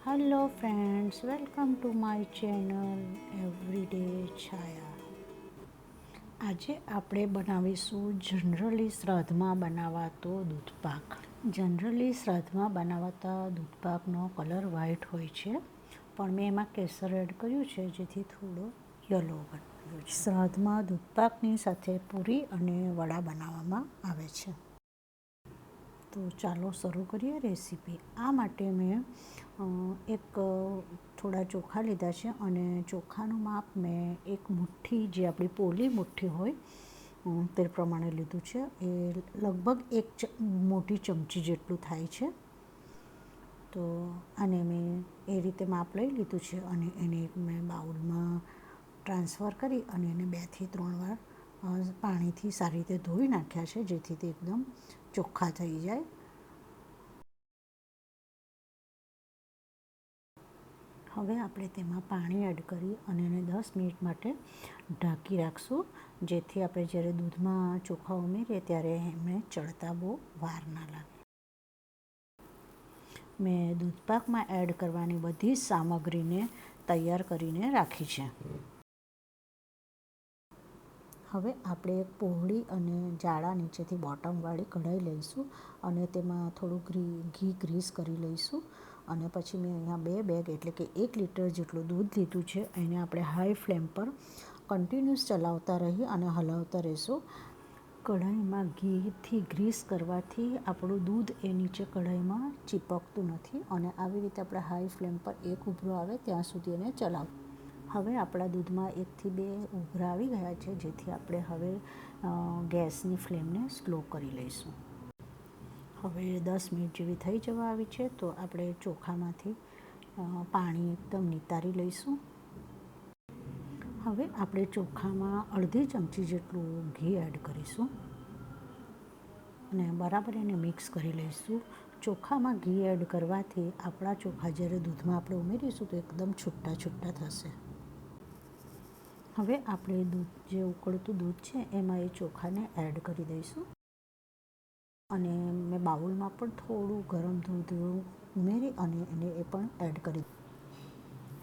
Hello friends, welcome to my channel everyday Chhaya. આજે આપણે બનાવીશું જનરલી શ્રાદ્ધમાં બનાવાતો દૂધપાક. જનરલી શ્રાદ્ધમાં બનાવાતા દૂધપાકનો કલર વ્હાઈટ હોય છે, પણ મેં એમાં કેસર એડ કર્યું છે જેથી થોડો યલો બનાવ્યો છે. શ્રાદ્ધમાં દૂધપાકની સાથે પૂરી અને વડા બનાવવામાં આવે છે. તો ચાલો શરૂ કરીએ રેસીપી. આ માટે મેં થોડા ચોખા લીધા છે અને ચોખાનું માપ મેં એક મુઠ્ઠી, જે આપણી પોલી મુઠ્ઠી હોય તે પ્રમાણે લીધું છે. એ લગભગ એક મોટી ચમચી જેટલું થાય છે. તો આને મેં એ રીતે માપ લઈ લીધું છે અને એને મેં બાઉલમાં ટ્રાન્સફર કરી અને એને 2 થી 3 વાર પાણીથી સારી રીતે ધોઈ નાખ્યા છે, જેથી તે એકદમ ચોખ્ખા થઈ જાય. હવે આપણે તેમાં પાણી એડ કરી અને એને 10 મિનિટ માટે ઢાંકી રાખશું, જેથી આપણે જ્યારે દૂધમાં ચોખા ઉમેરીએ ત્યારે એમને ચડતા બહુ વાર ના લાગે. મેં દૂધપાકમાં એડ કરવાની બધી જ સામગ્રીને તૈયાર કરીને રાખી છે. હવે આપણે એક પહોળી અને જાડા નીચેથી બોટમવાળી કઢાઈ લઈશું અને તેમાં થોડું ઘી ગ્રીસ કરી લઈશું. અને પછી મેં અહીંયા 2 બેગ એટલે કે 1 લીટર જેટલું દૂધ લીધું છે. એને આપણે હાઈ ફ્લેમ પર કન્ટિન્યુઅસ ચલાવતા રહી અને હલાવતા રહીશું. કઢાઈમાં ઘીથી ગ્રીસ કરવાથી આપણું દૂધ એ નીચે કઢાઈમાં ચીપકતું નથી અને આવી રીતે આપણે હાઈ ફ્લેમ પર એક ઉભરો આવે ત્યાં સુધી એને ચલાવવું. હવે આપણા દૂધમાં 1 થી 2 ઉભરા આવી ગયા છે, જેથી આપણે હવે ગેસની ફ્લેમને સ્લો કરી લઈશું. હવે 10 મિનિટ જેવી થઈ જવા આવી છે, તો આપણે ચોખામાંથી પાણી એકદમ નિતારી લઈશું. હવે આપણે ચોખામાં અડધી ચમચી જેટલું ઘી એડ કરીશું અને બરાબર એને મિક્સ કરી લઈશું. ચોખામાં ઘી એડ કરવાથી આપણા ચોખા જ્યારે દૂધમાં આપણે ઉમેરીશું તો એકદમ છૂટા છૂટા થશે. હવે આપણે જે ઉકળતું દૂધ છે એમાં એ ચોખાને એડ કરી દઈશું અને મેં બાઉલમાં પણ થોડું ગરમ દૂધ ઉમેરી અને એને એ પણ એડ કરી.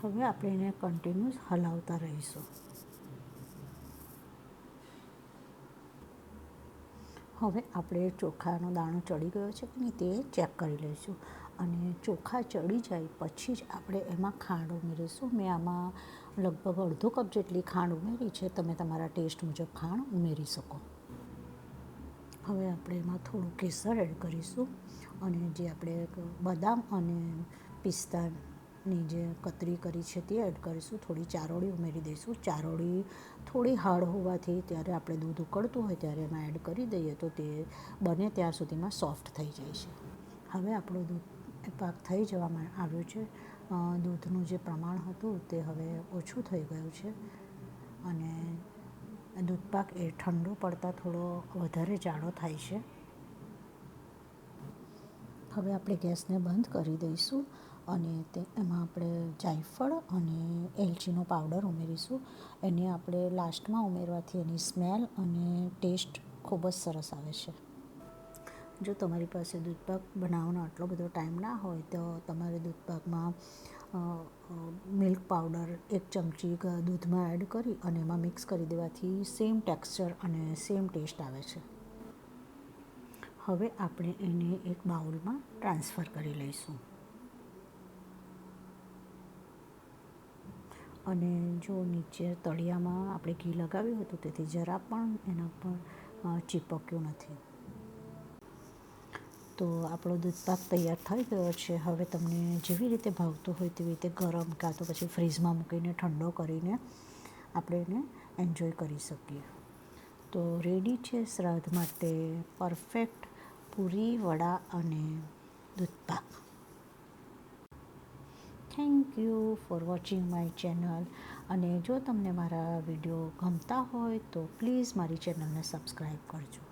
હવે આપણે એને કન્ટિન્યુઅસ હલાવતા રહીશું. હવે આપણે ચોખાનો દાણો ચડી ગયો છે કે નહીં તે ચેક કરી લઈશું અને ચોખા ચડી જાય પછી જ આપણે એમાં ખાંડ ઉમેરીશું. મેં આમાં લગભગ અડધો કપ જેટલી ખાંડ ઉમેરી છે. તમે તમારા ટેસ્ટ મુજબ ખાંડ ઉમેરી શકો. હવે આપણે એમાં થોડું કેસર એડ કરીશું અને જે આપણે બદામ અને પિસ્તાની જે કતરી કરી છે તે એડ કરીશું. થોડી ચારોળી ઉમેરી દઈશું. ચારોળી થોડી હાર્ડ હોવાથી ત્યારે આપણે દૂધ ઉકળતું હોય ત્યારે એમાં એડ કરી દઈએ તો તે બને ત્યાં સુધીમાં સોફ્ટ થઈ જાય છે. હવે આપણું દૂધ પાક થઈ જવામાં આવ્યું છે. દૂધનું જે પ્રમાણ હતું તે હવે ઓછું થઈ ગયું છે અને દૂધપાક એ ઠંડો પડતા થોડો વધારે જાડો થાય છે. હવે આપણે ગેસને બંધ કરી દઈશું અને એમાં આપણે જાયફળ અને એલચીનો પાવડર ઉમેરીશું. એને આપણે લાસ્ટમાં ઉમેરવાથી એની સ્મેલ અને ટેસ્ટ ખૂબ જ સરસ આવે છે. જો તમારી પાસે દૂધપાક બનાવવાનો આટલો બધો ટાઈમ ના હોય તો તમારે દૂધપાકમાં મિલ્ક પાવડર 1 ચમચી દૂધમાં એડ કરી અને એમાં મિક્સ કરી દેવાથી સેમ ટેક્સચર અને સેમ ટેસ્ટ આવે છે. હવે આપણે એને એક બાઉલમાં ટ્રાન્સફર કરી લઈશું અને જો નીચે તળિયામાં આપણે ઘી લગાવ્યું હતું તેથી જરા પણ એના પર ચીપક્યું નથી. તો આપણો દૂધપાક તૈયાર થઈ ગયો છે. હવે તમને જેવી રીતે ભાવતું હોય તેવી રીતે ગરમ કાં તો પછી ફ્રીજમાં મૂકીને ઠંડો કરીને આપણે એને એન્જોય કરી શકીએ. તો રેડી છે શ્રાદ્ધ માટે પરફેક્ટ પૂરી, વડા અને દૂધપાક. Thank you for watching my channel. અને જો તમને મારા વિડીયો ગમતા હોય તો પ્લીઝ મારી ચેનલને સબસ્ક્રાઈબ કરજો.